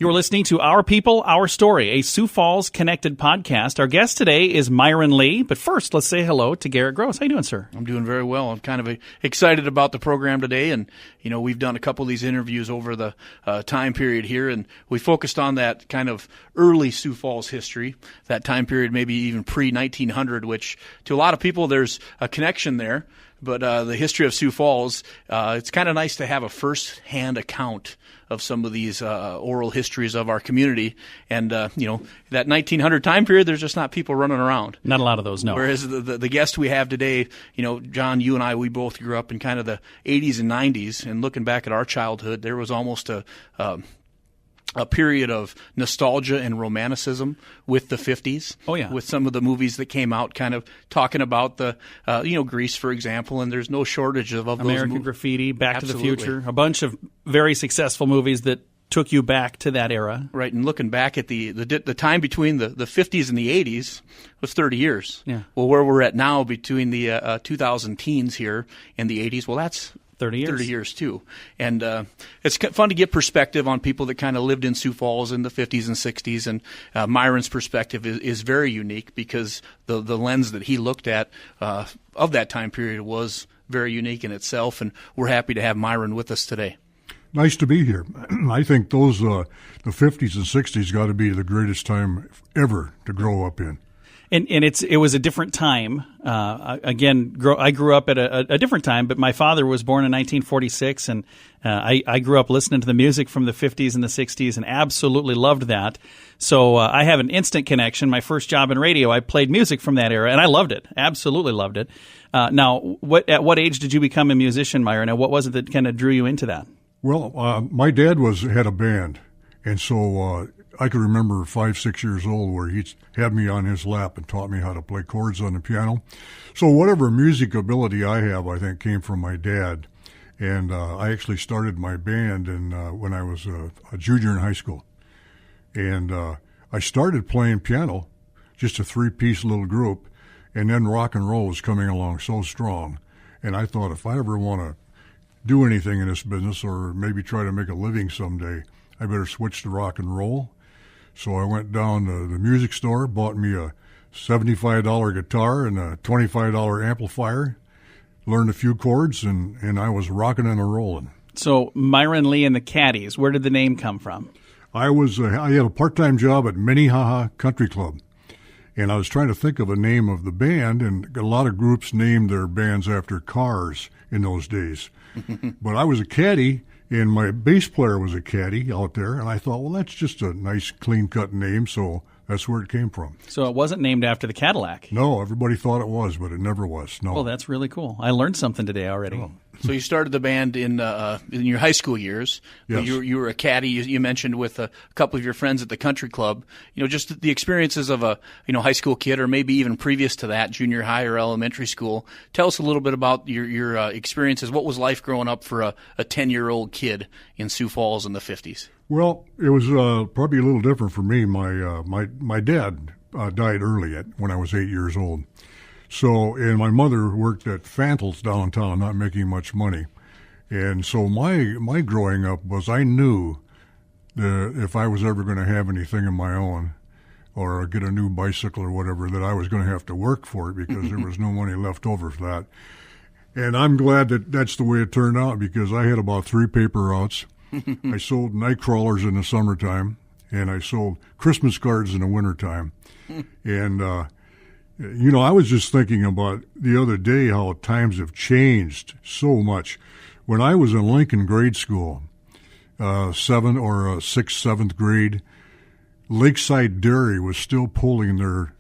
You're listening to Our People, Our Story, a Sioux Falls connected podcast. Our guest today is Myron Lee, but first, let's say hello to Garrett Gross. How you doing, sir? I'm doing very well. I'm kind of excited about the program today, and we've done a couple of these interviews over the time period here, and we focused on that kind of early Sioux Falls history, that time period maybe even pre-1900, which to a lot of people there's a connection there. But the history of Sioux Falls, it's kind of nice to have a first-hand account of some of these oral histories of our community. And, that 1900 time period, there's just not people running around. Not a lot of those, no. Whereas the guest we have today, John, you and I, we both grew up in kind of the 80s and 90s. And looking back at our childhood, there was almost a period of nostalgia and romanticism with the 50s. Oh, yeah. With some of the movies that came out kind of talking about the, Grease, for example, and there's no shortage of those American Graffiti, Back Absolutely. to the Future, a bunch of very successful movies that took you back to that era. Right, and looking back at the time between the 50s and the 80s was 30 years. Yeah. Well, where we're at now between the 2000 teens here and the 80s, well, that's 30 years. 30 years, too. And it's fun to get perspective on people that kind of lived in Sioux Falls in the 50s and 60s. And Myron's perspective is very unique because the lens that he looked at of that time period was very unique in itself. And we're happy to have Myron with us today. Nice to be here. I think those the 50s and 60s got to be the greatest time ever to grow up in. And it was a different time. I grew up at a different time, but my father was born in 1946, and I grew up listening to the music from the 50s and the 60s and absolutely loved that. So I have an instant connection. My first job in radio, I played music from that era, and I loved it. Absolutely loved it. Now, at what age did you become a musician, Myron, and what was it that kind of drew you into that? Well, my dad had a band, and so I could remember 5, 6 years old where he'd had me on his lap and taught me how to play chords on the piano. So whatever music ability I have, I think, came from my dad. And I actually started my band when I was a junior in high school. And I started playing piano, just a 3-piece little group, and then rock and roll was coming along so strong. And I thought if I ever want to do anything in this business or maybe try to make a living someday, I better switch to rock and roll. So I went down to the music store, bought me a $75 guitar and a $25 amplifier, learned a few chords, and I was rocking and rolling. So Myron Lee and the Caddies, where did the name come from? I had a part-time job at Minnehaha Country Club, and I was trying to think of a name of the band, and a lot of groups named their bands after cars in those days. But I was a caddy, and my bass player was a caddy out there, and I thought, well, that's just a nice, clean-cut name, so that's where it came from. So it wasn't named after the Cadillac? No, everybody thought it was, but it never was, no. Well, that's really cool. I learned something today already. Oh. So you started the band in your high school years. Yes. You were a caddy, you mentioned, with a couple of your friends at the country club. Just the experiences of a high school kid, or maybe even previous to that, junior high or elementary school. Tell us a little bit about your experiences. What was life growing up for a 10-year-old kid in Sioux Falls in the 50s? Well, it was probably a little different for me. My dad died early when I was 8 years old. So, and my mother worked at Fantel's downtown, not making much money. And so my growing up was, I knew that if I was ever going to have anything of my own or get a new bicycle or whatever, that I was going to have to work for it because there was no money left over for that. And I'm glad that that's the way it turned out because I had about 3 paper routes. I sold night crawlers in the summertime, and I sold Christmas cards in the wintertime. And, I was just thinking about the other day how times have changed so much. When I was in Lincoln grade school, 7th or 6th, 7th grade, Lakeside Dairy was still pulling their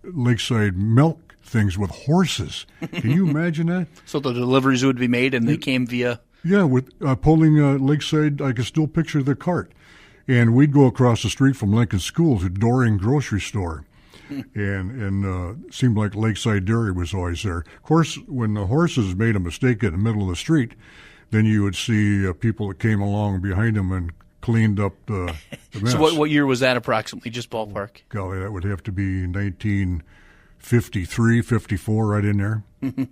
Lakeside milk things with horses. Can you imagine that? So the deliveries would be made and they came via... Yeah, with pulling Lakeside, I can still picture the cart. And we'd go across the street from Lincoln School to Doring Grocery Store. And it seemed like Lakeside Dairy was always there. Of course, when the horses made a mistake in the middle of the street, then you would see people that came along behind them and cleaned up the mess. So what year was that approximately, just ballpark? Golly, that would have to be 1953, 54, right in there.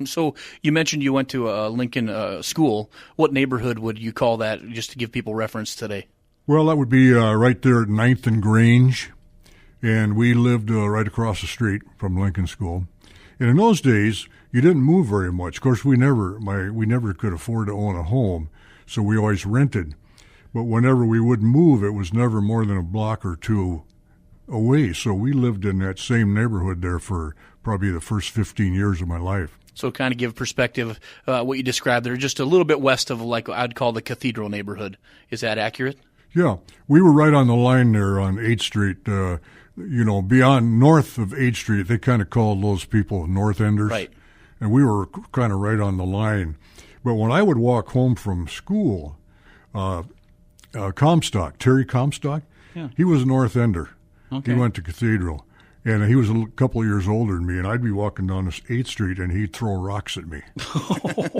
So you mentioned you went to a Lincoln school. What neighborhood would you call that, just to give people reference today? Well, that would be right there at 9th and Grange, and we lived right across the street from Lincoln School. And in those days, you didn't move very much. Of course, we never could afford to own a home, so we always rented. But whenever we would move, it was never more than a block or two away. So we lived in that same neighborhood there for probably the first 15 years of my life. So kind of give perspective, what you described there, just a little bit west of like I'd call the Cathedral neighborhood. Is that accurate? Yeah, we were right on the line there on 8th Street. Beyond north of 8th Street, they kind of called those people North Enders. Right. And we were kind of right on the line. But when I would walk home from school, Comstock, Terry Comstock, Yeah. he was a North Ender. Okay. He went to Cathedral. And he was a couple of years older than me, and I'd be walking down this 8th Street, and he'd throw rocks at me.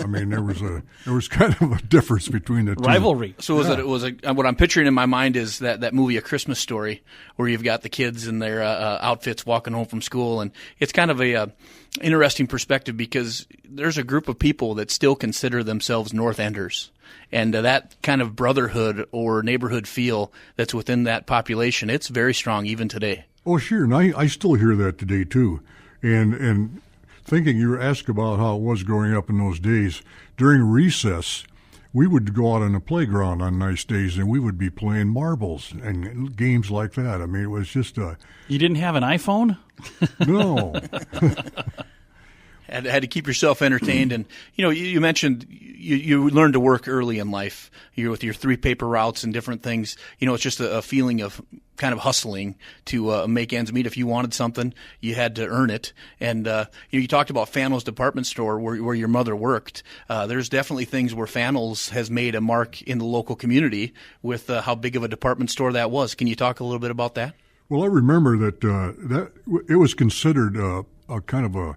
I mean, there was kind of a difference between the two. Rivalry. So what I'm picturing in my mind is that movie, A Christmas Story, where you've got the kids in their outfits walking home from school, and it's kind of a interesting perspective because there's a group of people that still consider themselves North Enders. And that kind of brotherhood or neighborhood feel that's within that population, it's very strong even today. Oh, sure, and I still hear that today, too. And thinking, you were asked about how it was growing up in those days, during recess, we would go out on the playground on nice days, and we would be playing marbles and games like that. I mean, it was just You didn't have an iPhone? No. Had to keep yourself entertained, and you mentioned you learned to work early in life. With your 3 paper routes and different things. It's just a feeling of kind of hustling to make ends meet. If you wanted something, you had to earn it. And you talked about Fannell's department store where your mother worked. There's definitely things where Fannell's has made a mark in the local community with how big of a department store that was. Can you talk a little bit about that? Well, I remember that it was considered a kind of a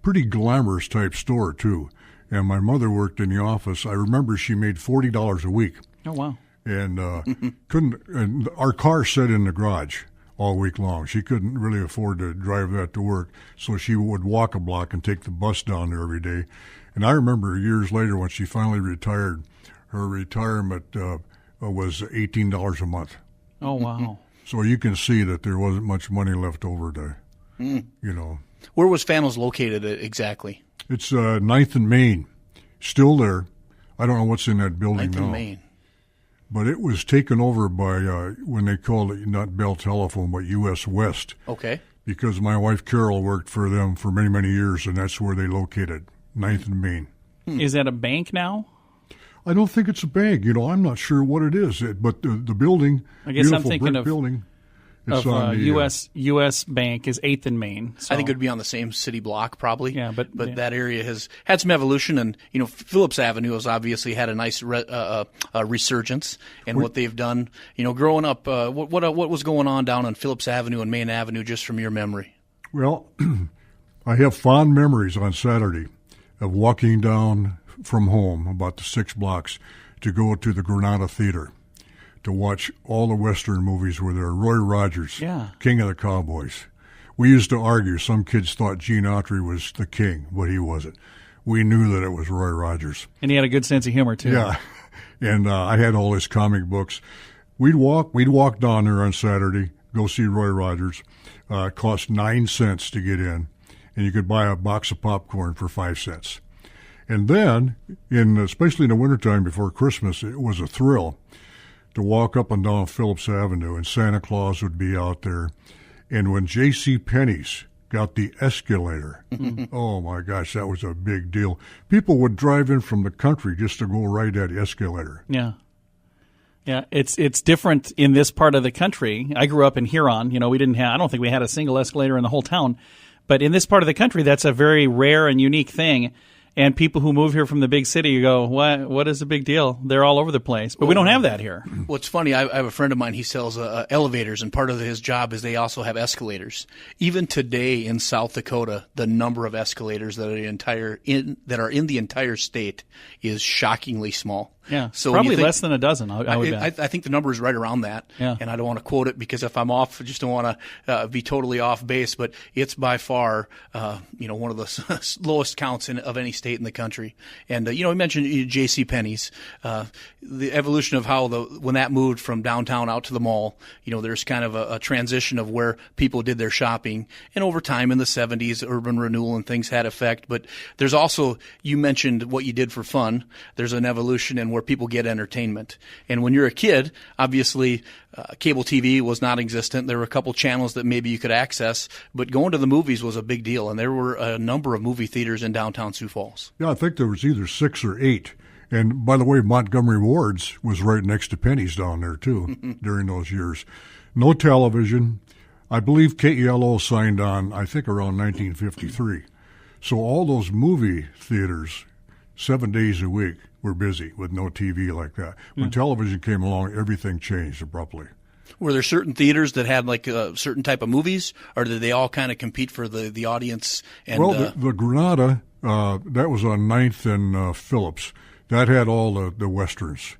pretty glamorous type store, too. And my mother worked in the office. I remember she made $40 a week. Oh, wow. And and our car sat in the garage all week long. She couldn't really afford to drive that to work, so she would walk a block and take the bus down there every day. And I remember years later when she finally retired, her retirement was $18 a month. Oh, wow. So you can see that there wasn't much money left over to, Where was Fannell's located exactly? It's 9th and Main, still there. I don't know what's in that building 9th now. and Main. But it was taken over by, when they called it not Bell Telephone, but U.S. West. Okay. Because my wife Carol worked for them for many, many years, and that's where they located, 9th and Main. Is that a bank now? I don't think it's a bank. I'm not sure what it is. But the building, I guess I'm beautiful thinking brick of building. It's U.S. Bank is 8th and Main. So. I think it would be on the same city block, probably. Yeah, but that area has had some evolution, and Phillips Avenue has obviously had a nice resurgence in what they've done. Growing up, what was going on down on Phillips Avenue and Main Avenue, just from your memory? Well, I have fond memories on Saturday of walking down from home about the 6 blocks to go to the Granada Theater to watch all the Western movies where there. Roy Rogers, Yeah. King of the Cowboys. We used to argue. Some kids thought Gene Autry was the king, but he wasn't. We knew that it was Roy Rogers. And he had a good sense of humor, too. Yeah, and I had all his comic books. We'd walk down there on Saturday, go see Roy Rogers. It cost 9 cents to get in, and you could buy a box of popcorn for 5 cents. And then, especially in the wintertime before Christmas, it was a thrill to walk up and down Phillips Avenue, and Santa Claus would be out there. And when J.C. Penney's got the escalator, oh my gosh, that was a big deal. People would drive in from the country just to go ride that escalator. Yeah. Yeah, it's different in this part of the country. I grew up in Huron. I don't think we had a single escalator in the whole town. But in this part of the country, that's a very rare and unique thing. And people who move here from the big city, you go, what is the big deal? They're all over the place. But we don't have that here. What's funny, I have a friend of mine, he sells elevators, and part of his job is they also have escalators. Even today in South Dakota, the number of escalators that are in the entire state is shockingly small. Yeah, So probably less than a dozen, I would bet. I think the number is right around that. Yeah. And I don't want to quote it because if I'm off, I just don't want to be totally off base. But it's by far, one of the lowest counts of any state in the country. And we mentioned J.C. Penney's, the evolution of how when that moved from downtown out to the mall. There's kind of a transition of where people did their shopping, and over time in the 70s, urban renewal and things had effect. But there's also, you mentioned what you did for fun. There's an evolution in where people get entertainment. And when you're a kid, obviously, cable TV was not existent. There were a couple channels that maybe you could access, but going to the movies was a big deal. And there were a number of movie theaters in downtown Sioux Falls. Yeah, I think there was either 6 or 8. And by the way, Montgomery Ward's was right next to Penny's down there, too, during those years. No television. I believe KELO signed on, I think, around 1953. So all those movie theaters, 7 days a week, were busy with no TV like that. When television came along, everything changed abruptly. Were there certain theaters that had like a certain type of movies, or did they all kind of compete for the audience? And, the Granada, that was on 9th and Phillips. That had all the Westerns.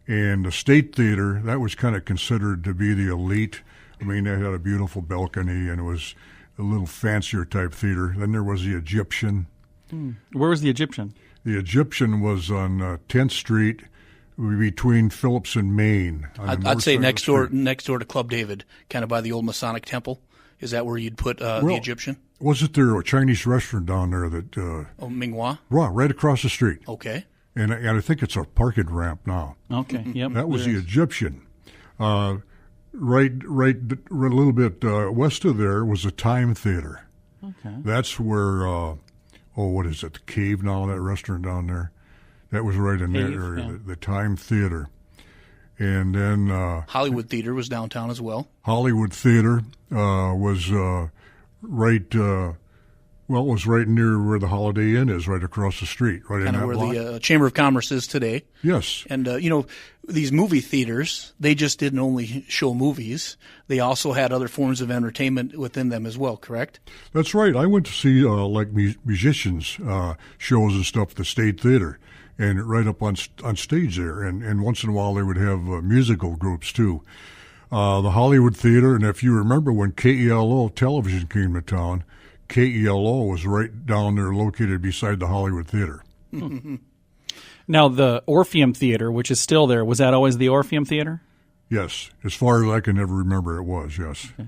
And the State Theater, that was kind of considered to be the elite. I mean, they had a beautiful balcony, and it was a little fancier type theater. Then there was the Egyptian. Where was the Egyptian? The Egyptian was on 10th Street between Phillips and Main. I'd say next door to Club David, kind of by the old Masonic Temple. Is that where you'd put the Egyptian? Wasn't there a Chinese restaurant down there that... Minghua? Right across the street. Okay. And I think it's a parking ramp now. Okay, yep. That was the Egyptian. Right a little bit west of there was the Time Theater. Okay. That's where, what is it, the Cave now, that restaurant down there? That was right in that area, yeah. the Time Theater. And then... Hollywood Theater was downtown as well. Hollywood Theater was right... it was right near where the Holiday Inn is, right across the street, right kind in that of where block. the Chamber of Commerce is today. Yes. And, these movie theaters, they just didn't only show movies. They also had other forms of entertainment within them as well, correct? That's right. I went to see, musicians shows and stuff at the State Theater, and right up on stage there. And once in a while they would have musical groups, too. The Hollywood Theater, and if you remember when KELO television came to town, KELO was right down there located beside the Hollywood Theater. Now, the Orpheum Theater, which is still there, was that always the Orpheum Theater? Yes. As far as I can ever remember, it was, yes. Okay.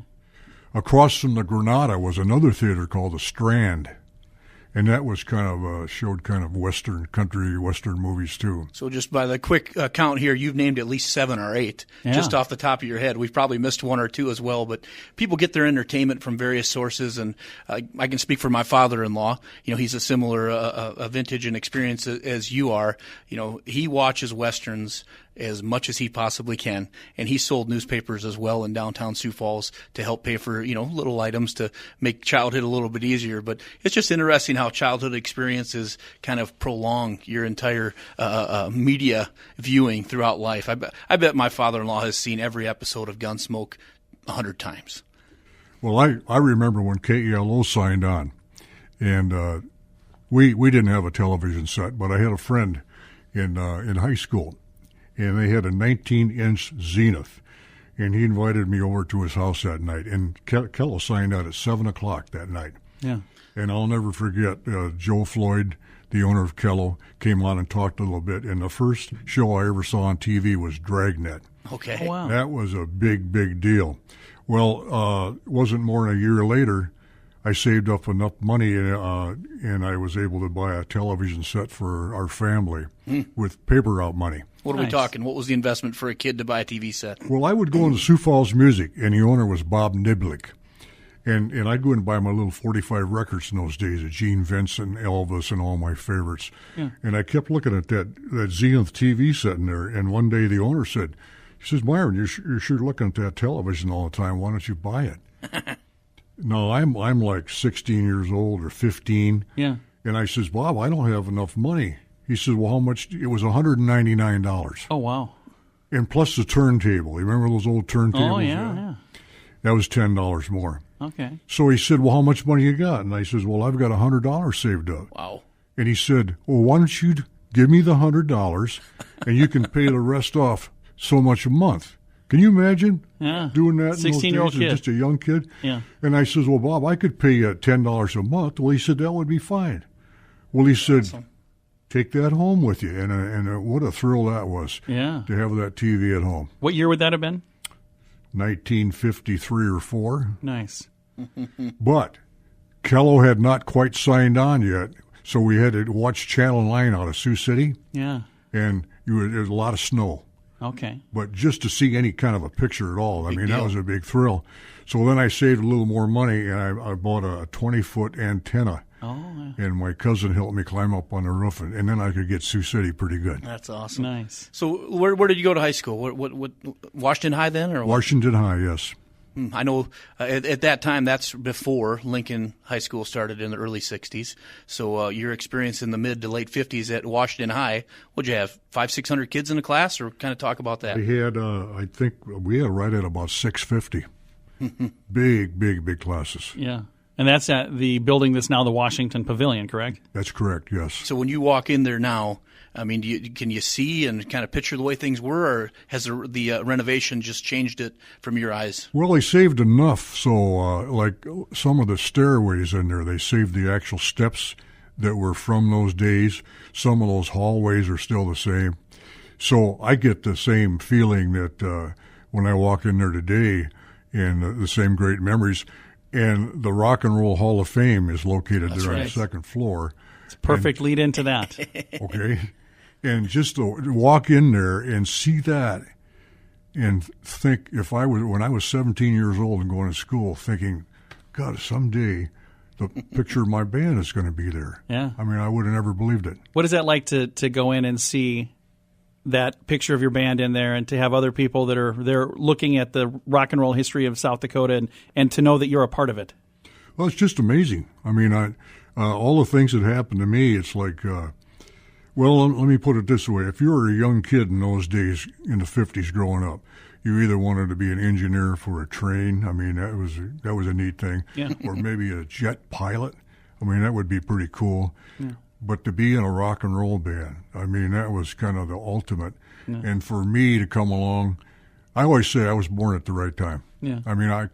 Across from the Granada was another theater called the Strand. And that was kind of showed kind of Western movies, too. So just by the quick count here, you've named at least 7 or 8 just off the top of your head. We've probably missed 1 or 2 as well. But people get their entertainment from various sources. And I can speak for my father-in-law. He's a similar vintage and experience as you are. He watches Westerns as much as he possibly can. And he sold newspapers as well in downtown Sioux Falls to help pay for, little items to make childhood a little bit easier. But it's just interesting how childhood experiences kind of prolong your entire media viewing throughout life. I bet my father-in-law has seen every episode of Gunsmoke 100 times. Well, I remember when KELO signed on, and we didn't have a television set, but I had a friend in high school, and they had a 19-inch Zenith, and he invited me over to his house that night, and KELO signed out at 7 o'clock that night. Yeah. And I'll never forget, Joe Floyd, the owner of KELO, came on and talked a little bit, and the first show I ever saw on TV was Dragnet. Okay. Oh, wow. That was a big, big deal. Well, it wasn't more than a year later, I saved up enough money, and I was able to buy a television set for our family with paper route money. What are we talking? What was the investment for a kid to buy a TV set? Well, I would go into Sioux Falls Music, and the owner was Bob Niblick. And I'd go in and buy my little 45 records in those days of Gene Vincent, Elvis, and all my favorites. Yeah. And I kept looking at that Zenith TV set in there, and one day the owner said, he says, Myron, you're sure looking at that television all the time. Why don't you buy it? No, I'm like 16 years old or 15. Yeah. And I says, Bob, I don't have enough money. He says, well, how much? It was $199. Oh, wow. And plus the turntable. You remember those old turntables? Oh, yeah. That was $10 more. Okay. So he said, well, how much money you got? And I says, well, I've got $100 saved up. Wow. And he said, well, why don't you give me the $100, and you can pay the rest off so much a month. Can you imagine doing that? 16-year-old kid, just a young kid. Yeah. And I says, well, Bob, I could pay you $10 a month. Well, he said that would be fine. Well, he said, awesome. Take that home with you, and what a thrill that was. Yeah. To have that TV at home. What year would that have been? 1953 or 4. Nice. But Kello had not quite signed on yet, so we had to watch Channel 9 out of Sioux City. Yeah. And there was a lot of snow. Okay. But just to see any kind of a picture at all, Big that deal. was a big thrill. So then I saved a little more money, and I bought a 20-foot antenna. Oh, And my cousin helped me climb up on the roof, and then I could get Sioux City pretty good. That's awesome. nice. So where did you go to high school? What Washington High then, or what? Washington High, yes. I know at that time, that's before Lincoln High School started in the early 60s. So your experience in the mid to late 50s at Washington High, what'd you have, 500-600 kids in the class, or kind of talk about that? We had, I think, we had right at about 650. Big classes. Yeah. And that's at the building that's now the Washington Pavilion, correct? That's correct, yes. So when you walk in there now, I mean, can you see and kind of picture the way things were, or has the renovation just changed it from your eyes? Well, they saved enough, so like some of the stairways in there, they saved the actual steps that were from those days. Some of those hallways are still the same. So I get the same feeling that when I walk in there today, and the same great memories. And the Rock and Roll Hall of Fame is located there on the second floor. It's a perfect lead into that. Okay. And just to walk in there and see that and think, when I was 17 years old and going to school, thinking, God, someday the picture of my band is going to be there. Yeah. I mean, I would have never believed it. What is that like to go in and see that picture of your band in there, and to have other people that are there looking at the rock and roll history of South Dakota, and to know that you're a part of it? Well, it's just amazing. I mean, all the things that happened to me, it's like, well, let me put it this way. If you were a young kid in those days, in the 50s growing up, you either wanted to be an engineer for a train. I mean, that was a neat thing. Yeah. Or maybe a jet pilot. I mean, that would be pretty cool. Yeah. But to be in a rock and roll band, I mean, that was kind of the ultimate. Yeah. And for me to come along, I always say I was born at the right time. Yeah. I mean, I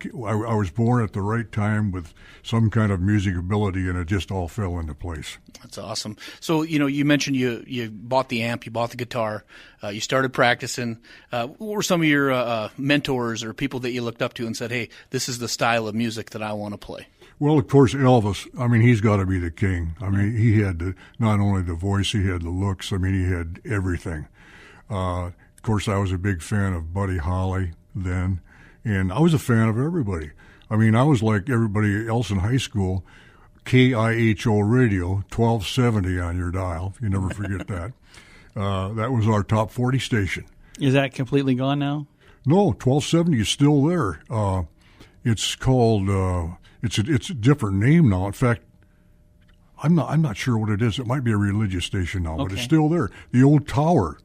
was born at the right time with some kind of music ability, and it just all fell into place. That's awesome. So, you mentioned you bought the amp, you bought the guitar, you started practicing. What were some of your mentors or people that you looked up to and said, hey, this is the style of music that I want to play? Well, of course, Elvis. I mean, he's got to be the king. I mean, he had not only the voice, he had the looks. I mean, he had everything. Of course, I was a big fan of Buddy Holly then, and I was a fan of everybody. I mean, I was like everybody else in high school, KIHO radio, 1270 on your dial. You never forget that. That was our top 40 station. Is that completely gone now? No, 1270 is still there. It's called... It's a different name now. In fact, I'm not sure what it is. It might be a religious station now, but it's still there. The old tower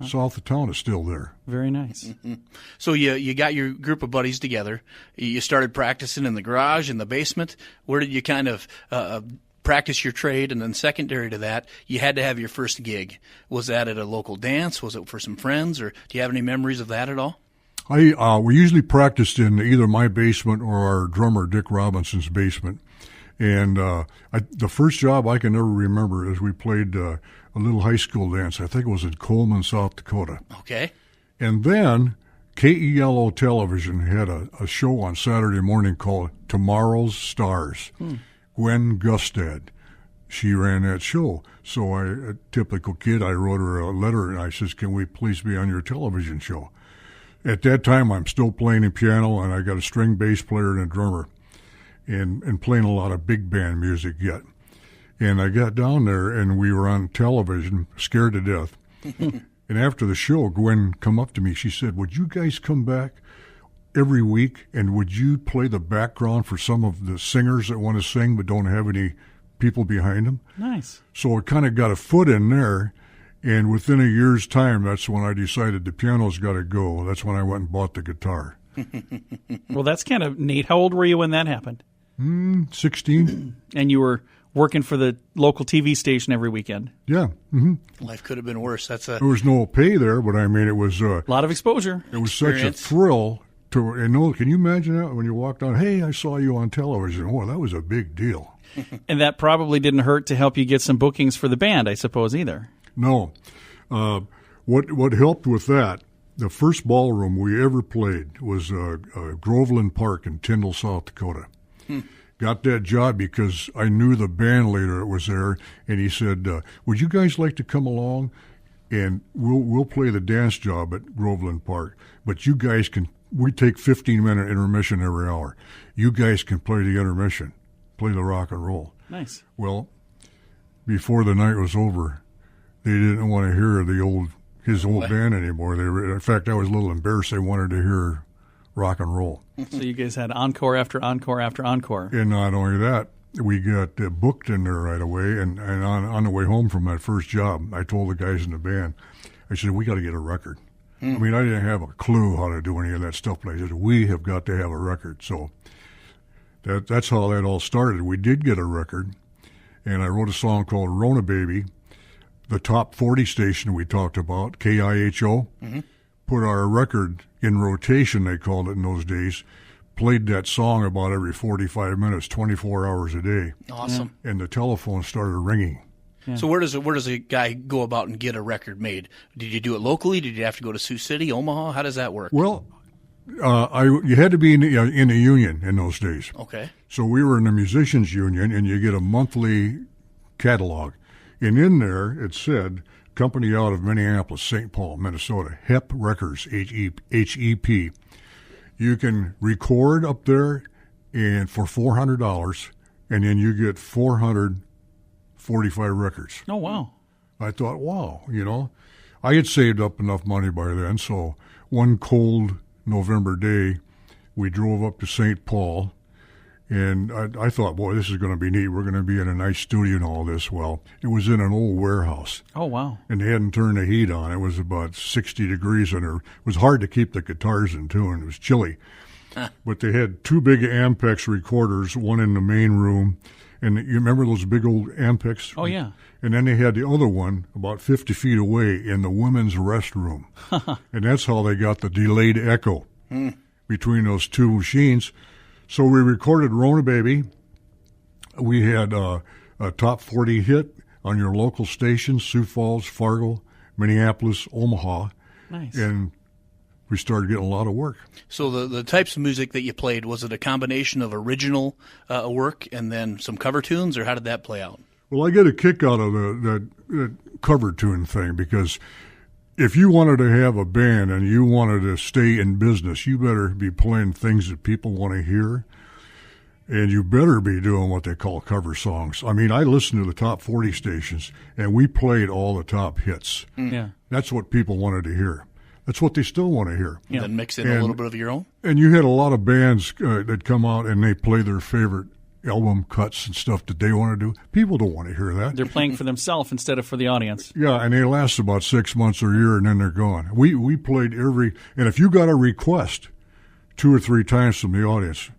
south of town is still there. Very nice. Mm-hmm. So you got your group of buddies together. You started practicing in the garage, in the basement. Where did you kind of practice your trade? And then secondary to that, you had to have your first gig. Was that at a local dance? Was it for some friends? Or do you have any memories of that at all? We usually practiced in either my basement or our drummer Dick Robinson's basement. And the first job I can ever remember is we played a little high school dance. I think it was in Coleman, South Dakota. Okay. And then KELO Television had a show on Saturday morning called Tomorrow's Stars. Gwen Gustad, she ran that show. So a typical kid, I wrote her a letter and I says, can we please be on your television show? At that time, I'm still playing the piano, and I got a string bass player and a drummer, and playing a lot of big band music yet. And I got down there, and we were on television, scared to death. And after the show, Gwen come up to me. She said, would you guys come back every week, and would you play the background for some of the singers that want to sing but don't have any people behind them? Nice. So it kind of got a foot in there. And within a year's time, that's when I decided the piano's got to go. That's when I went and bought the guitar. Well, that's kind of neat. How old were you when that happened? 16. And you were working for the local TV station every weekend. Yeah. Life could have been worse. There was no pay there, but I mean, it was a lot of exposure. It was such a thrill to, can you imagine that when you walked on, hey, I saw you on television. Oh, that was a big deal. And that probably didn't hurt to help you get some bookings for the band, I suppose, either. No. What helped with that, the first ballroom we ever played was Groveland Park in Tyndall, South Dakota. Got that job because I knew the band leader that was there, and he said, would you guys like to come along, and we'll play the dance job at Groveland Park, but you guys we take 15-minute intermission every hour. You guys can play the intermission, play the rock and roll. Nice. Well, before the night was over, they didn't want to hear his old band anymore. In fact, I was a little embarrassed. They wanted to hear rock and roll. So you guys had encore after encore after encore. And not only that, we got booked in there right away. And on the way home from that first job, I told the guys in the band, I said, we got to get a record. I mean, I didn't have a clue how to do any of that stuff, but I said, we have got to have a record. So that's how that all started. We did get a record, and I wrote a song called Rona Baby. The top 40 station we talked about, KIHO, put our record in rotation, they called it in those days, played that song about every 45 minutes, 24 hours a day. Awesome. And the telephone started ringing. Yeah. So where does a guy go about and get a record made? Did you do it locally? Did you have to go to Sioux City, Omaha? How does that work? Well, you had to be in a union in those days. Okay. So we were in the musicians union, and you get a monthly catalog. And in there, it said, company out of Minneapolis, St. Paul, Minnesota, HEP Records, H-E-P. You can record up there and for $400, and then you get 445 records. Oh, wow. I thought, wow, I had saved up enough money by then, so one cold November day, we drove up to St. Paul, and I thought, boy, this is going to be neat. We're going to be in a nice studio and all this. Well, it was in an old warehouse. Oh, wow. And they hadn't turned the heat on. It was about 60 degrees, and it was hard to keep the guitars in tune. It was chilly. But they had two big Ampex recorders, one in the main room. And you remember those big old Ampex? Oh, yeah. And then they had the other one about 50 feet away in the women's restroom. And that's how they got the delayed echo between those two machines. So we recorded Rona Baby. We had a top 40 hit on your local stations, Sioux Falls, Fargo, Minneapolis, Omaha. Nice. And we started getting a lot of work. So the types of music that you played, was it a combination of original work and then some cover tunes, or how did that play out? Well, I get a kick out of the cover tune thing, because if you wanted to have a band and you wanted to stay in business, you better be playing things that people want to hear, and you better be doing what they call cover songs. I mean, I listened to the top 40 stations, and we played all the top hits. Yeah. That's what people wanted to hear. That's what they still want to hear. And then mix in a little bit of your own? And you had a lot of bands that come out and they play their favorite album cuts and stuff that they want to do. People don't want to hear that. They're playing for themselves instead of for the audience. Yeah, and they last about 6 months or a year, and then they're gone. We played and if you got a request 2 or 3 times from the audience,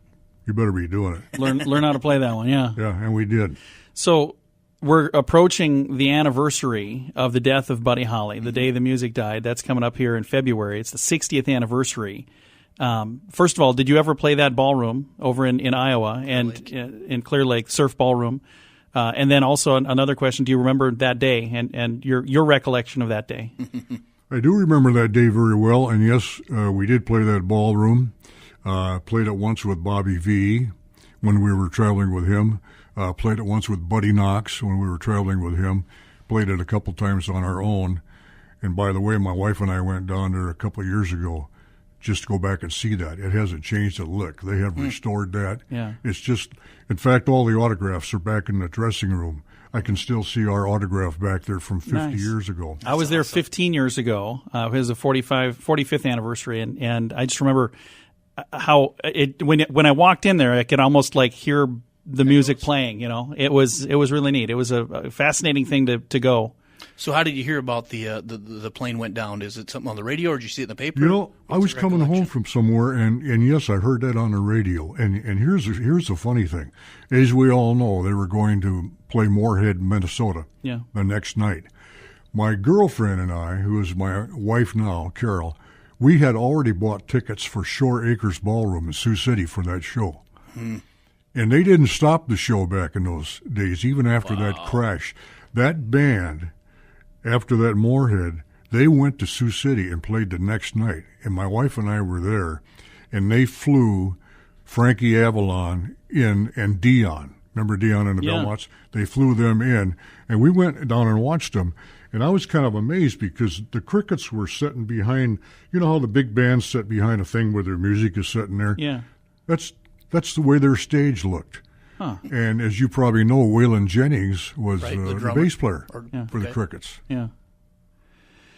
you better be doing it. Learn how to play that one, yeah. Yeah, and we did. So we're approaching the anniversary of the death of Buddy Holly, the day the music died. That's coming up here in February. It's the 60th anniversary. First of all, did you ever play that ballroom over in Iowa and in Clear Lake, Surf Ballroom? And then also another question, do you remember that day and your recollection of that day? I do remember that day very well, and yes, we did play that ballroom. Played it once with Bobby V when we were traveling with him. Played it once with Buddy Knox when we were traveling with him. Played it a couple times on our own. And by the way, my wife and I went down there a couple of years ago just to go back and see that. It hasn't changed a lick. They have restored that. Yeah. It's just, in fact, all the autographs are back in the dressing room. I can still see our autograph back there from 50 years ago. I was there 15 years ago. It was the 45th anniversary, and I just remember how when I walked in there, I could almost like hear the music playing. It was really neat. It was a fascinating thing to go. So how did you hear about the plane went down? Is it something on the radio, or did you see it in the paper? I was coming home from somewhere, and yes, I heard that on the radio. And here's the funny thing. As we all know, they were going to play Moorhead, Minnesota Yeah. the next night. My girlfriend and I, who is my wife now, Carol, we had already bought tickets for Shore Acres Ballroom in Sioux City for that show. And they didn't stop the show back in those days, even after that crash. That band, after that Moorhead, they went to Sioux City and played the next night. And my wife and I were there, and they flew Frankie Avalon in and Dion. Remember Dion and the Belmonts? They flew them in, and we went down and watched them. And I was kind of amazed because the Crickets were sitting behind, you know how the big bands sit behind a thing where their music is sitting there? Yeah. That's the way their stage looked. Huh. And as you probably know, Waylon Jennings was the bass player for the Crickets. Yeah.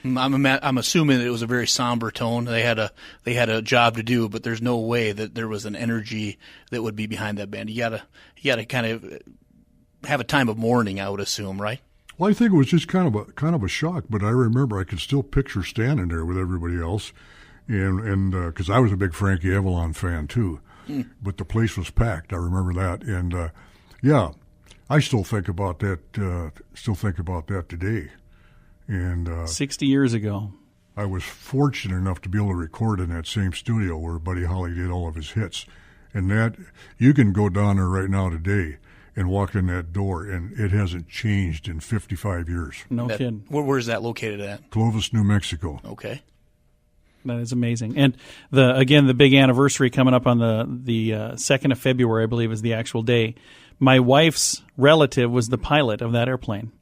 I'm assuming it was a very somber tone. They had a job to do, but there's no way that there was an energy that would be behind that band. You gotta kind of have a time of mourning, I would assume, right? Well, I think it was just kind of a shock, but I remember I could still picture standing there with everybody else, and because I was a big Frankie Avalon fan too, but the place was packed. I remember that, and I still think about that. Still think about that today, and 60 years ago. I was fortunate enough to be able to record in that same studio where Buddy Holly did all of his hits, and that you can go down there right now today and walk in that door, and it hasn't changed in 55 years. No kidding. Where's that located at? Clovis, New Mexico. Okay. That is amazing. And the big anniversary coming up on the 2nd of February, I believe, is the actual day. My wife's relative was the pilot of that airplane.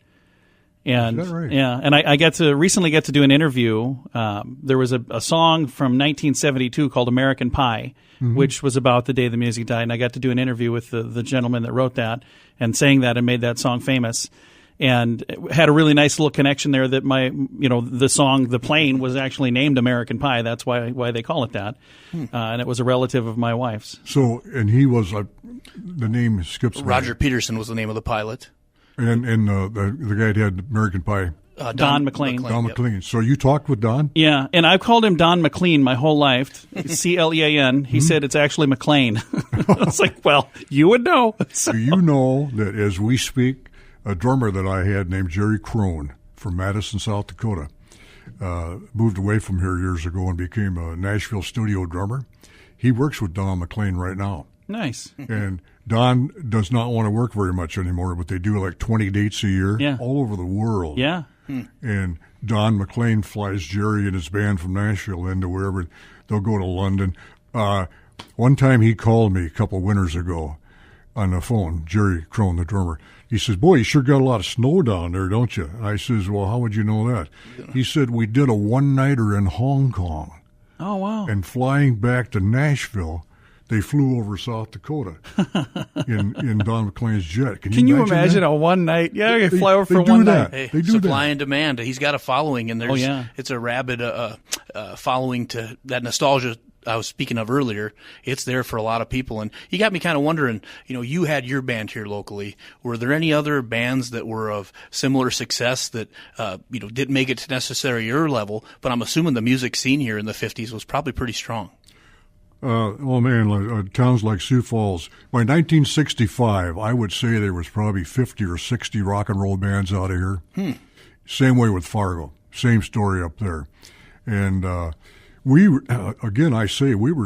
And is that right? Yeah, and I recently got to do an interview. There was a song from 1972 called "American Pie," which was about the day the music died, and I got to do an interview with the gentleman that wrote that and sang that and made that song famous. And had a really nice little connection there that the song "The Plane" was actually named "American Pie." That's why they call it that. And it was a relative of my wife's. So, and he was the name skips. Roger Peterson was the name of the pilot. And the guy that had American Pie. Don McLean. Don McLean. So you talked with Don? Yeah, and I've called him Don McLean my whole life. CLEAN. He said it's actually McLean. I was like, well, you would know. Do you know that as we speak, a drummer that I had named Jerry Crone from Madison, South Dakota, moved away from here years ago and became a Nashville studio drummer. He works with Don McLean right now. Nice. And Don does not want to work very much anymore, but they do like 20 dates a year all over the world. Yeah. And Don McLean flies Jerry and his band from Nashville into wherever. They'll go to London. One time he called me a couple winters ago on the phone, Jerry Crone, the drummer. He says, "Boy, you sure got a lot of snow down there, don't you?" I says, "Well, how would you know that?" He said, "We did a one-nighter in Hong Kong." Oh, wow. And flying back to Nashville, they flew over South Dakota in Don McLean's jet. Can you imagine that? a one night? Yeah, you fly over they for do one that. night. Hey, They do supply that. and demand. He's got a following, and it's a rabid following to that nostalgia I was speaking of earlier. It's there for a lot of people, and you got me kind of wondering. You had your band here locally. Were there any other bands that were of similar success that didn't make it to necessarily your level? But I'm assuming the music scene here in the '50s was probably pretty strong. Towns like Sioux Falls. By 1965, I would say there was probably 50 or 60 rock and roll bands out of here. Same way with Fargo. Same story up there. And we were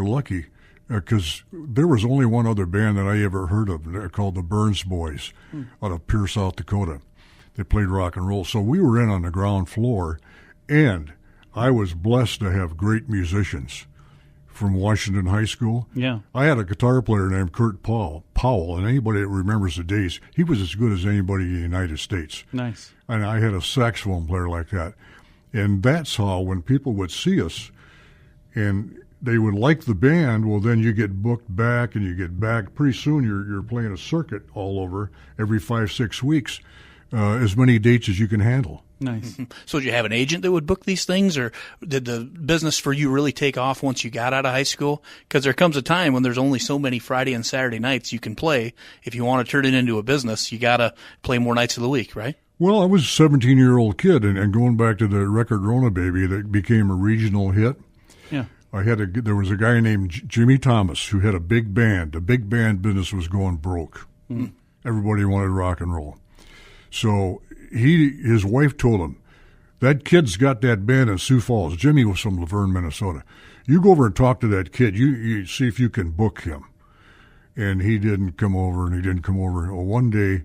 lucky because there was only one other band that I ever heard of called the Burns Boys out of Pierre, South Dakota. They played rock and roll. So we were in on the ground floor, and I was blessed to have great musicians from Washington High School. Yeah. I had a guitar player named Kurt Powell, and anybody that remembers the days, he was as good as anybody in the United States. Nice. And I had a saxophone player like that. And that's how, when people would see us and they would like the band, well, then you get booked back and you get back. Pretty soon you're playing a circuit all over every 5-6 weeks, as many dates as you can handle. Nice. So did you have an agent that would book these things, or did the business for you really take off once you got out of high school? Because there comes a time when there's only so many Friday and Saturday nights you can play. If you want to turn it into a business, you got to play more nights of the week, right? Well, I was a 17-year-old kid, and going back to the record Rona Baby that became a regional hit. Yeah. There was a guy named Jimmy Thomas who had a big band. The big band business was going broke. Everybody wanted rock and roll. So his wife told him, that kid's got that band in Sioux Falls. Jimmy was from Laverne, Minnesota. You go over and talk to that kid. You see if you can book him. And he didn't come over, and he didn't come over. Well, one day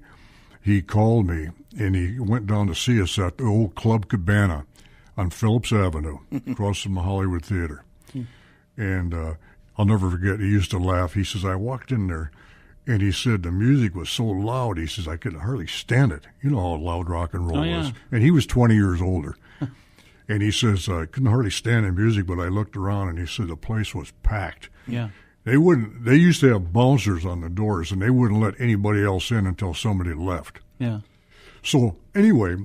he called me, and he went down to see us at the old Club Cabana on Phillips Avenue, across from the Hollywood Theater. And I'll never forget, he used to laugh. He says, I walked in there, and he said the music was so loud. He says, I could hardly stand it. You know how loud rock and roll was. And he was 20 years older. And he says, I couldn't hardly stand the music, but I looked around, and he said the place was packed. Yeah. They used to have bouncers on the doors, and they wouldn't let anybody else in until somebody left. Yeah. So anyway,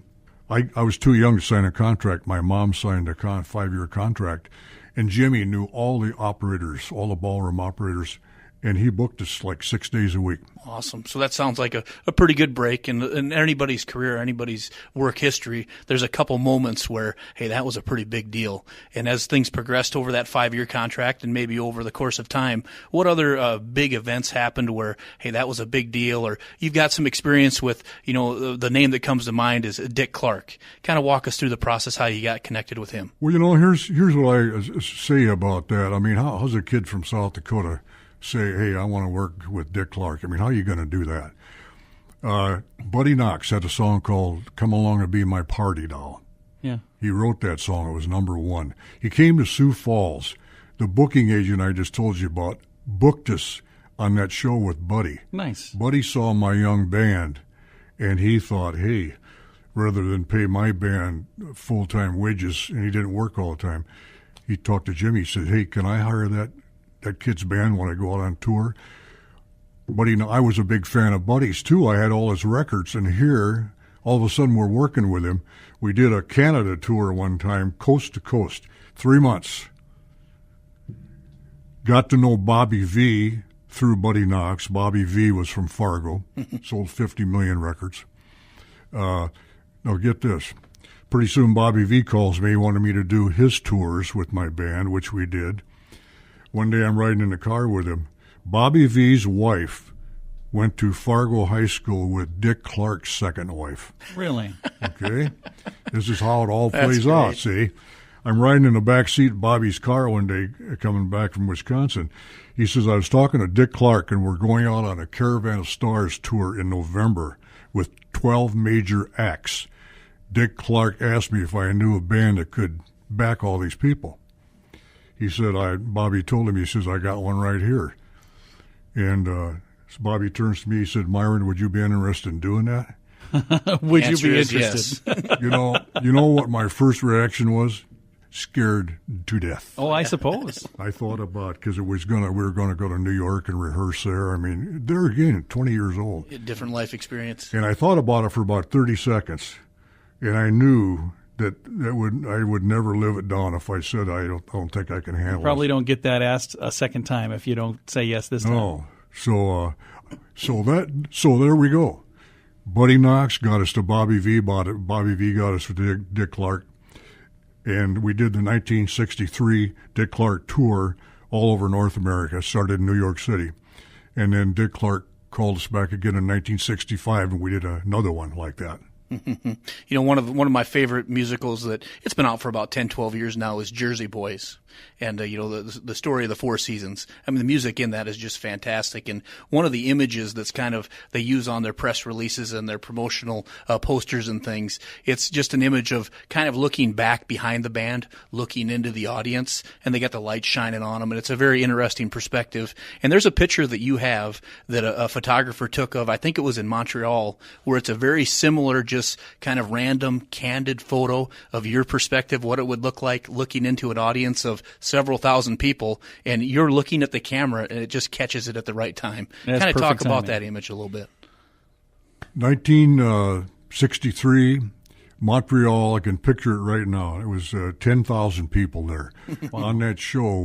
I was too young to sign a contract. My mom signed a 5-year contract, and Jimmy knew all the operators, all the ballroom operators, and he booked us like 6 days a week. Awesome. So that sounds like a pretty good break. In anybody's career, anybody's work history, there's a couple moments where, hey, that was a pretty big deal. And as things progressed over that 5-year contract and maybe over the course of time, what other big events happened where, hey, that was a big deal? Or you've got some experience with, the name that comes to mind is Dick Clark. Kind of walk us through the process, how you got connected with him. Well, here's what I say about that. I mean, how's a kid from South Dakota say, hey, I want to work with Dick Clark? I mean, how are you going to do that? Buddy Knox had a song called Come Along and Be My Party Doll. Yeah. He wrote that song. It was #1. He came to Sioux Falls. The booking agent I just told you about booked us on that show with Buddy. Nice. Buddy saw my young band, and he thought, hey, rather than pay my band full-time wages, and he didn't work all the time, he talked to Jimmy. He said, hey, can I hire that kid's band when I go out on tour? Buddy, I was a big fan of Buddy's too. I had all his records, and here, all of a sudden, we're working with him. We did a Canada tour one time, coast to coast, 3 months. Got to know Bobby V through Buddy Knox. Bobby V was from Fargo, sold 50 million records. Now get this. Pretty soon Bobby V calls me, wanted me to do his tours with my band, which we did. One day I'm riding in the car with him. Bobby V's wife went to Fargo High School with Dick Clark's second wife. Really? Okay. This is how it all plays out, see? I'm riding in the back seat of Bobby's car one day coming back from Wisconsin. He says, I was talking to Dick Clark, and we're going out on a Caravan of Stars tour in November with 12 major acts. Dick Clark asked me if I knew a band that could back all these people. He said, Bobby told him, he says, I got one right here. And so Bobby turns to me, he said, Myron, would you be interested in doing that? Would you be interested? Yes. You know what my first reaction was? Scared to death. Oh, I suppose. I thought about, because we were gonna go to New York and rehearse there. I mean, there again, 20 years old. A different life experience. And I thought about it for about 30 seconds, and I knew that I would never live it down if I said I don't think I can handle it. Probably don't get that asked a second time if you don't say yes this time. No. So there we go. Buddy Knox got us to Bobby V. Bobby V got us to Dick Clark. And we did the 1963 Dick Clark tour all over North America. Started in New York City. And then Dick Clark called us back again in 1965, and we did another one like that. One of my favorite musicals that it's been out for about 10, 12 years now is Jersey Boys. And, the story of the Four Seasons. I mean, the music in that is just fantastic. And one of the images that's they use on their press releases and their promotional posters and things, it's just an image of kind of looking back behind the band, looking into the audience, and they got the light shining on them. And it's a very interesting perspective. And there's a picture that you have that a photographer took of, I think it was in Montreal, where it's a very similar, just kind of random, candid photo of your perspective, what it would look like looking into an audience of several thousand people, and you're looking at the camera, and it just catches it at the right time. Kind of talk about that image a little bit. 1963, Montreal, I can picture it right now. It was 10,000 people there. Wow. On that show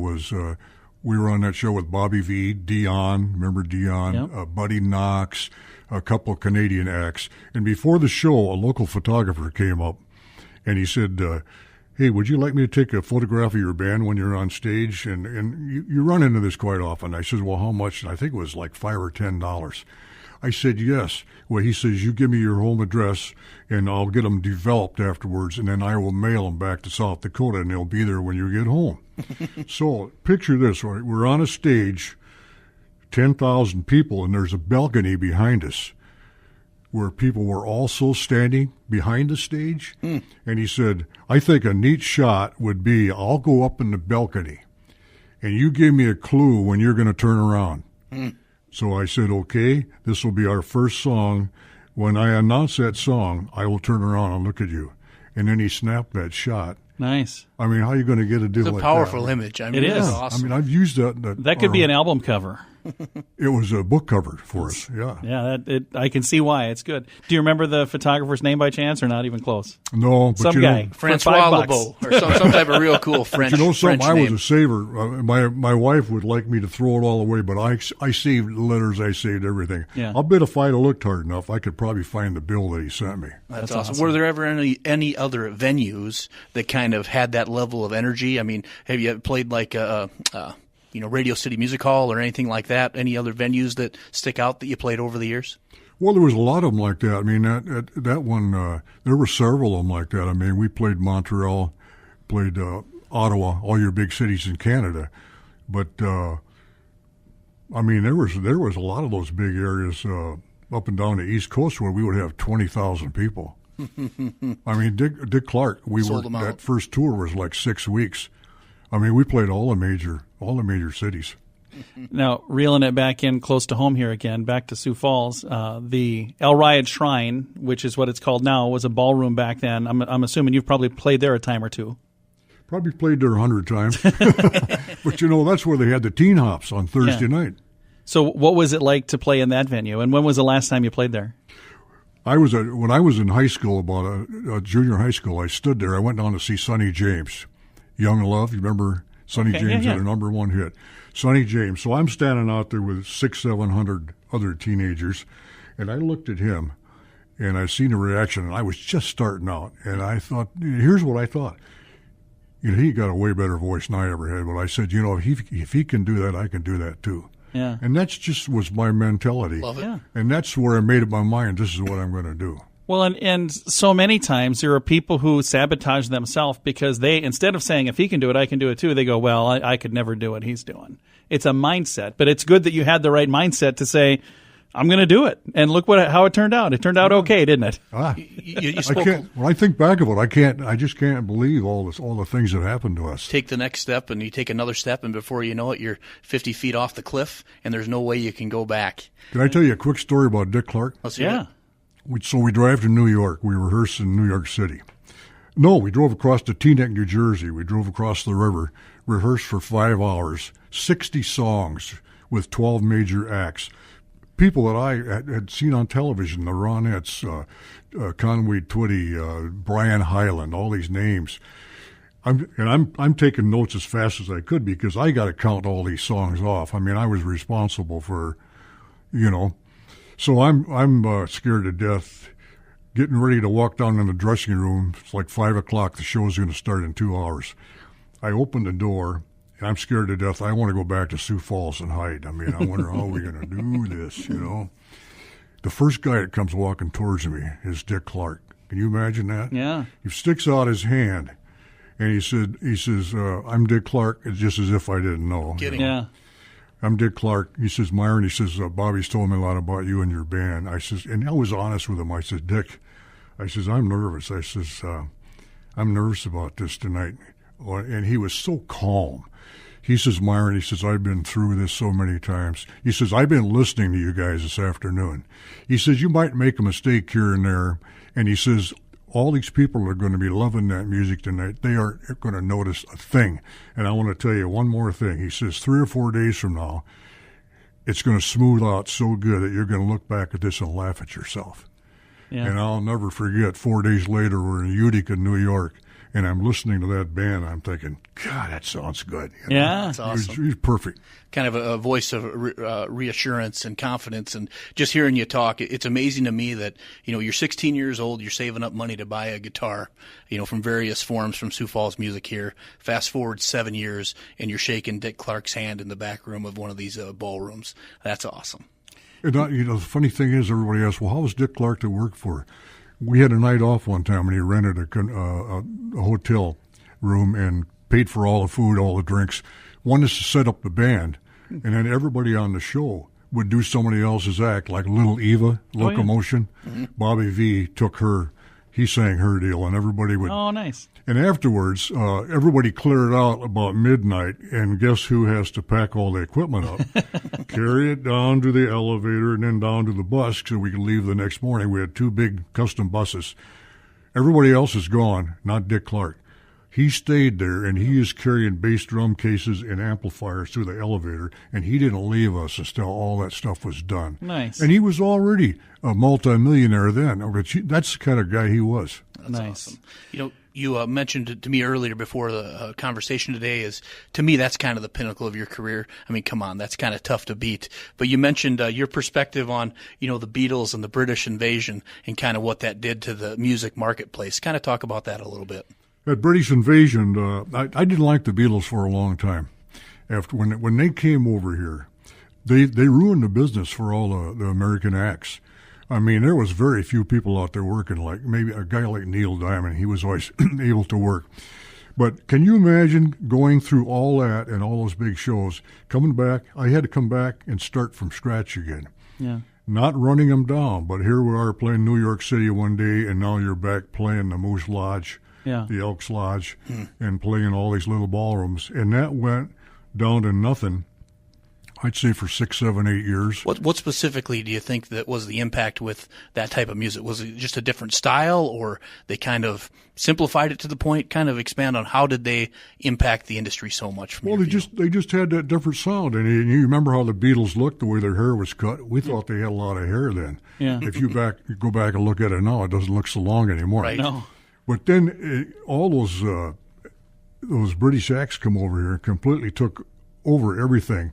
we were on that show with Bobby V, Dion, remember Dion, yep. Buddy Knox, a couple of Canadian acts. And before the show, a local photographer came up, and he said, hey, would you like me to take a photograph of your band when you're on stage? And you run into this quite often. I said, well, how much? And I think it was like $5 or $10. I said, yes. Well, he says, you give me your home address, and I'll get them developed afterwards, and then I will mail them back to South Dakota, and they'll be there when you get home. So picture this, right? We're on a stage, 10,000 people, and there's a balcony behind us where people were also standing behind the stage. And he said, I think a neat shot would be, I'll go up in the balcony, and you give me a clue when you're going to turn around. So I said, okay, this will be our first song. When I announce that song, I will turn around and look at you. And then he snapped that shot. Nice. I mean, how are you going to get a deal like that? It's a powerful image. I mean, it is. Awesome. I mean, I've used that. That could be an album cover. It was a book cover for us, yeah. Yeah, I can see why. It's good. Do you remember the photographer's name by chance, or not even close? No, but some you guy, know, Francois Lebeau, or some type of real cool French. But you know something? French I was name. a saver. My wife would like me to throw it all away, but I saved letters. I saved everything. Yeah. I'll bet if I'd have looked hard enough, I could probably find the bill that he sent me. That's awesome. Were there ever any other venues that kind of had that level of energy? I mean, have you played like Radio City Music Hall or anything like that? Any other venues that stick out that you played over the years? Well, there was a lot of them like that. I mean, that one, there were several of them like that. I mean, we played Montreal, played Ottawa, all your big cities in Canada. But, I mean, there was a lot of those big areas up and down the East Coast where we would have 20,000 people. I mean, Dick Clark, that first tour was like 6 weeks. I mean, we played all the major cities. Now, reeling it back in close to home here again, back to Sioux Falls, the El Riad Shrine, which is what it's called now, was a ballroom back then. I'm assuming you've probably played there a time or two. Probably played there 100 times. But, you know, that's where they had the teen hops on Thursday night. So what was it like to play in that venue, and when was the last time you played there? When I was in high school, about a junior high school, I stood there. I went down to see Sonny James. Young Love, you remember Sonny James had a #1 hit. Sonny James. So I'm standing out there with 600-700 other teenagers, and I looked at him, and I seen the reaction, and I was just starting out, and I thought, here's what I thought. You know, he got a way better voice than I ever had, but I said, you know, if he can do that, I can do that too. Yeah. And that's just was my mentality. Love it. Yeah. And that's where I made up my mind, this is what I'm going to do. Well, and so many times there are people who sabotage themselves because they, instead of saying, if he can do it, I can do it too, they go, well, I could never do what he's doing. It's a mindset. But it's good that you had the right mindset to say, I'm going to do it. And look how it turned out. It turned out okay, didn't it? You spoke. When I think back of it, I just can't believe all the things that happened to us. Take the next step, and you take another step, and before you know it, you're 50 feet off the cliff, and there's no way you can go back. Can I tell you a quick story about Dick Clark? Let's hear it. So we drive to New York. We rehearse in New York City. No, we drove across to Teaneck, New Jersey. We drove across the river, rehearsed for 5 hours, 60 songs with 12 major acts. People that I had seen on television, the Ronettes, Conway Twitty, Brian Hyland, all these names. I'm taking notes as fast as I could because I got to count all these songs off. I mean, I was responsible for, you know. So I'm scared to death, getting ready to walk down in the dressing room. It's like 5 o'clock. The show's going to start in 2 hours. I open the door, and I'm scared to death. I want to go back to Sioux Falls and hide. I mean, I wonder how we're going to do this, you know. The first guy that comes walking towards me is Dick Clark. Can you imagine that? Yeah. He sticks out his hand, and he says, I'm Dick Clark, it's just as if I didn't know. Kidding. You know? Yeah. I'm Dick Clark. He says, Myron, he says, Bobby's told me a lot about you and your band. I says, and I was honest with him. I said, Dick, I says, I'm nervous. I says, I'm nervous about this tonight. And he was so calm. He says, Myron, he says, I've been through this so many times. He says, I've been listening to you guys this afternoon. He says, you might make a mistake here and there. And he says, all these people are going to be loving that music tonight. They aren't going to notice a thing. And I want to tell you one more thing. He says 3 or 4 days from now, it's going to smooth out so good that you're going to look back at this and laugh at yourself. Yeah. And I'll never forget, 4 days later, we're in Utica, New York, and I'm listening to that band. I'm thinking, God, that sounds good. You know? Yeah. That's awesome. He's perfect. Kind of a voice of reassurance and confidence. And just hearing you talk, it's amazing to me that, you know, you're 16 years old, you're saving up money to buy a guitar, you know, from various forms from Sioux Falls Music here. Fast forward 7 years, and you're shaking Dick Clark's hand in the back room of one of these ballrooms. That's awesome. And, the funny thing is, everybody asks, well, how was Dick Clark to work for? We had a night off one time, and he rented a hotel room and paid for all the food, all the drinks. One is to set up the band, and then everybody on the show would do somebody else's act, like Little Eva, Locomotion. Oh, yeah. Bobby V took her, he sang her deal, and everybody would. Oh, nice. And afterwards, everybody cleared out about midnight, and guess who has to pack all the equipment up? Carry it down to the elevator and then down to the bus so we could leave the next morning. We had 2 big custom buses. Everybody else is gone, not Dick Clark. He stayed there, and he is carrying bass drum cases and amplifiers through the elevator, and he didn't leave us until all that stuff was done. Nice. And he was already a multimillionaire then. That's the kind of guy he was. That's nice. Awesome. You mentioned it to me earlier before the conversation today is, to me, that's kind of the pinnacle of your career. I mean, come on, that's kind of tough to beat. But you mentioned your perspective on, the Beatles and the British invasion and kind of what that did to the music marketplace. Kind of talk about that a little bit. At British invasion, I didn't like the Beatles for a long time. After when they came over here, they ruined the business for all the American acts. I mean, there was very few people out there working, like maybe a guy like Neil Diamond. He was always able to work. But can you imagine going through all that and all those big shows, coming back? I had to come back and start from scratch again. Yeah. Not running them down, but here we are playing New York City one day, and now you're back playing the Moose Lodge. Yeah. The Elks Lodge, and playing all these little ballrooms. And that went down to nothing, I'd say, for 6, 7, 8 years. What specifically do you think that was the impact with that type of music? Was it just a different style, or they kind of simplified it to the point? Kind of expand on how did they impact the industry so much from they just had that different sound. And you remember how the Beatles looked, the way their hair was cut? We thought they had a lot of hair then. Yeah. If you go back and look at it now, it doesn't look so long anymore. Right. No. But then all those British acts come over here and completely took over everything.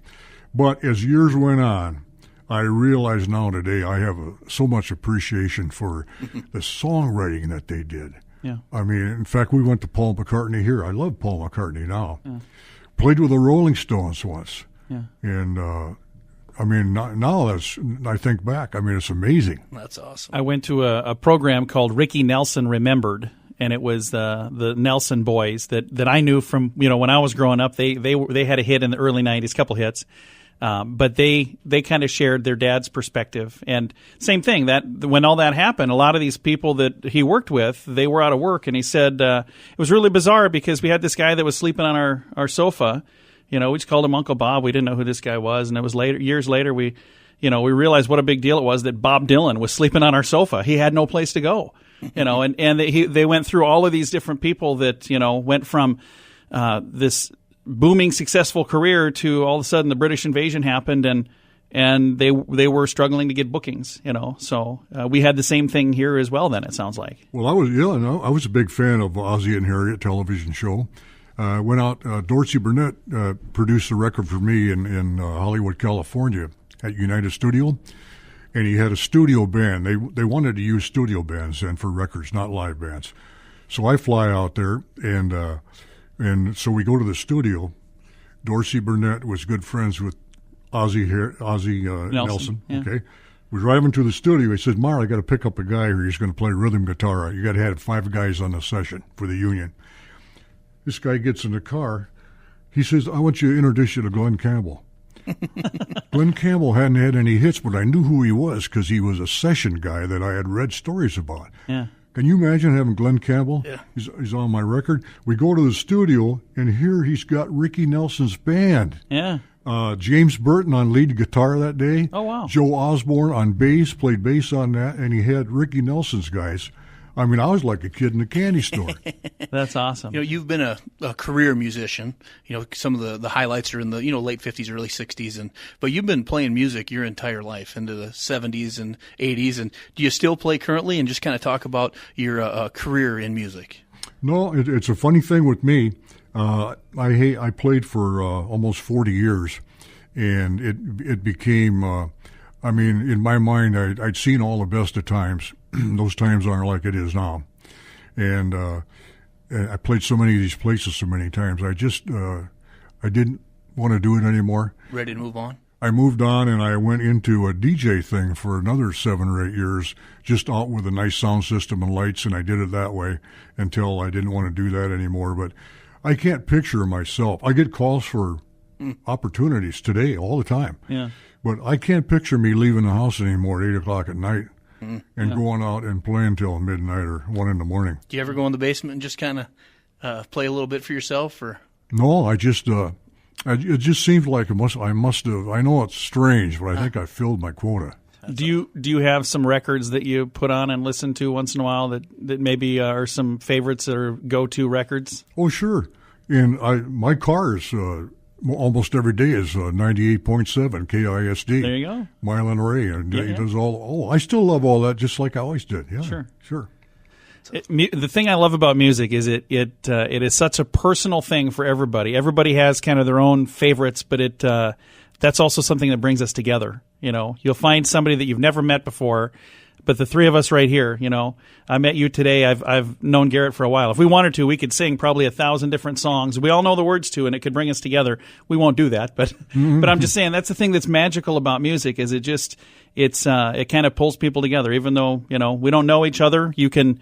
But as years went on, I realize now today I have so much appreciation for the songwriting that they did. Yeah. I mean, in fact, we went to Paul McCartney here. I love Paul McCartney now. Yeah. Played with the Rolling Stones once. Yeah. And I mean, now I think back, I mean, it's amazing. That's awesome. I went to a program called Ricky Nelson Remembered, and it was the Nelson boys that I knew from, when I was growing up. They had a hit in the early 90s, couple hits. But they kind of shared their dad's perspective. And same thing, that when all that happened, a lot of these people that he worked with, they were out of work. And he said it was really bizarre because we had this guy that was sleeping on our sofa. We just called him Uncle Bob. We didn't know who this guy was. And it was years later, we realized what a big deal it was that Bob Dylan was sleeping on our sofa. He had no place to go, and they went through all of these different people that, went from this booming, successful career to all of a sudden the British invasion happened and they were struggling to get bookings, So we had the same thing here as well then, it sounds like. Well, I was a big fan of Ozzie and Harriet television show. Went out, Dorsey Burnett produced a record for me in Hollywood, California at United Studio, and he had a studio band. They wanted to use studio bands then for records, not live bands. So I fly out there, and so we go to the studio. Dorsey Burnett was good friends with Ozzie Nelson. Yeah. Okay, we're driving to the studio. He says, "Mar, I got to pick up a guy here. He's going to play rhythm guitar. You got to have 5 guys on the session for the union." This guy gets in the car. He says, "I want you to introduce you to Glenn Campbell." Glenn Campbell hadn't had any hits, but I knew who he was because he was a session guy that I had read stories about. Yeah. Can you imagine having Glenn Campbell? Yeah. He's on my record. We go to the studio, and here he's got Ricky Nelson's band. Yeah. James Burton on lead guitar that day. Oh, wow. Joe Osborne on bass, played bass on that, and he had Ricky Nelson's guys. I mean, I was like a kid in a candy store. That's awesome. You've been a career musician. Some of the highlights are in the late 50s, early 60s, but you've been playing music your entire life into the 70s and 80s. And do you still play currently? And just kind of talk about your career in music. No, it's a funny thing with me. I played for almost 40 years, and it became. In my mind, I'd seen all the best of times. Those times aren't like it is now. And I played so many of these places so many times. I just I didn't want to do it anymore. Ready to move on? I moved on and I went into a DJ thing for another 7 or 8 years, just out with a nice sound system and lights, and I did it that way until I didn't want to do that anymore. But I can't picture myself. I get calls for opportunities today all the time. Yeah. But I can't picture me leaving the house anymore at 8 o'clock at night and going out and playing till midnight or 1 in the morning. Do you ever go in the basement and just kind of play a little bit for yourself? Or No, I just it just seems like I must have. I know it's strange, but I think I filled my quota. Do you have some records that you put on and listen to once in a while that maybe are some favorites that are go-to records? Oh, sure. And my car is almost every day is 98.7 KISD. There you go. Myron Lee, and he does all. Oh, I still love all that, just like I always did. Yeah, sure. The thing I love about music is it is such a personal thing for everybody. Everybody has kind of their own favorites, but that's also something that brings us together. You know, you'll find somebody that you've never met before, but the three of us right here, you know, I met you today. I've known Garrett for a while. If we wanted to, we could sing probably 1,000 different songs we all know the words to, and it could bring us together. We won't do that, but I'm just saying that's the thing that's magical about music is it kind of pulls people together. Even though, you know, we don't know each other, you can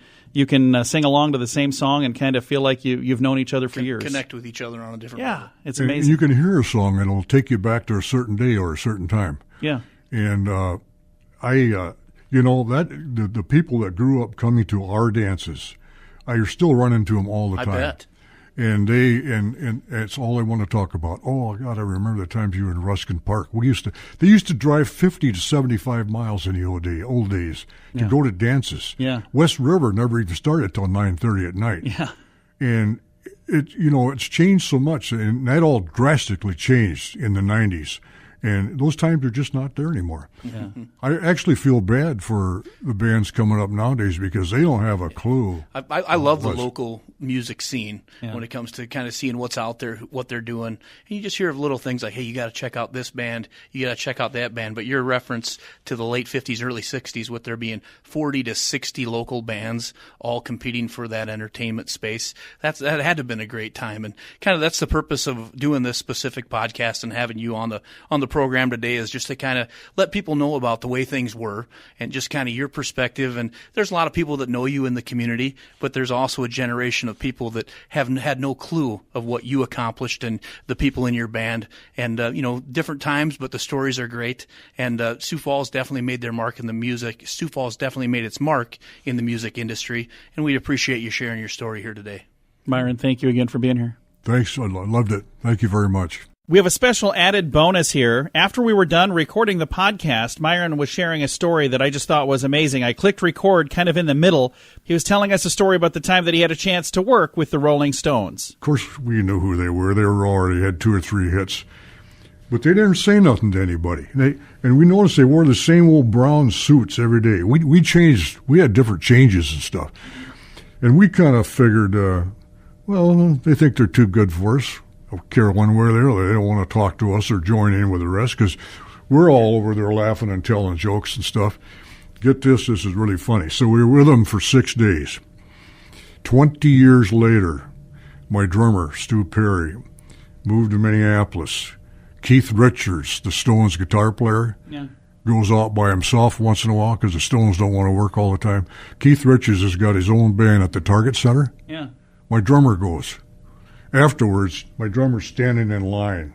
sing along to the same song and kind of feel like you've known each other for years. Connect with each other on a different level. It's amazing. And you can hear a song and it'll take you back to a certain day or a certain time. Yeah. And you know, that the people that grew up coming to our dances, I still run into them all the time. I bet. And and it's all they want to talk about. Oh God, I remember the times you were in Ruskin Park. They used to drive 50 to 75 miles in the old days to go to dances. Yeah. West River never even started till 9:30 at night. Yeah. And it's changed so much, and that all drastically changed in the 90s. And those times are just not there anymore. Yeah. I actually feel bad for the bands coming up nowadays because they don't have a clue. I love the local music scene when it comes to kind of seeing what's out there, what they're doing. And you just hear of little things like, hey, you got to check out this band, you got to check out that band. But your reference to the late 50s, early 60s, with there being 40 to 60 local bands all competing for that entertainment space, that had to have been a great time. And kind of that's the purpose of doing this specific podcast and having you on the program today, is just to kind of let people know about the way things were and just kind of your perspective. And there's a lot of people that know you in the community, but there's also a generation of people that haven't had no clue of what you accomplished and the people in your band. And, different times, but the stories are great. And Sioux Falls definitely made their mark in the music. Sioux Falls definitely made its mark in the music industry. And we appreciate you sharing your story here today. Myron, thank you again for being here. Thanks. I loved it. Thank you very much. We have a special added bonus here. After we were done recording the podcast, Myron was sharing a story that I just thought was amazing. I clicked record kind of in the middle. He was telling us a story about the time that he had a chance to work with the Rolling Stones. Of course, we knew who they were. They already had 2 or 3 hits. But they didn't say nothing to anybody. And we noticed they wore the same old brown suits every day. We changed. We had different changes and stuff. And we kind of figured, they think they're too good for us. I don't care one way or the other. They don't want to talk to us or join in with the rest because we're all over there laughing and telling jokes and stuff. Get this is really funny. So we were with them for 6 days. 20 years later, my drummer, Stu Perry, moved to Minneapolis. Keith Richards, the Stones guitar player, goes out by himself once in a while because the Stones don't want to work all the time. Keith Richards has got his own band at the Target Center. Yeah. My drummer goes. Afterwards, my drummer's standing in line,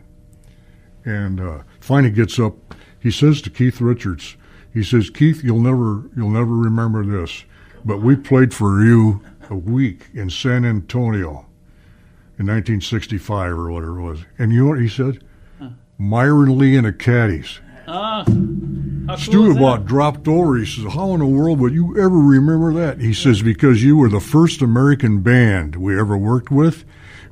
and finally gets up. He says to Keith Richards, he says, "Keith, you'll never remember this, but we played for you a week in San Antonio in 1965 or whatever it was." And you know what he said? Myron Lee and the Caddies. Stu about dropped over. He says, "How in the world would you ever remember that?" He says, "Because you were the first American band we ever worked with.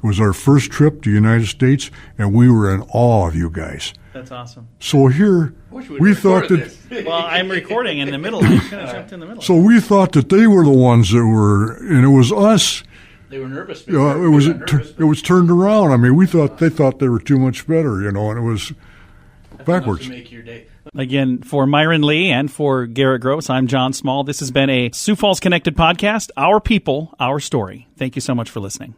It was our first trip to the United States, and we were in awe of you guys." That's awesome. So here, we thought that... Well, I'm recording in the middle. I kind of jumped in the middle. So we thought that they were the ones that were, and it was us. They were nervous. It was turned around. I mean, they thought they were too much better, and it was backwards. To make your day. Again, for Myron Lee and for Garrett Gross, I'm John Small. This has been a Sioux Falls Connected podcast. Our people, our story. Thank you so much for listening.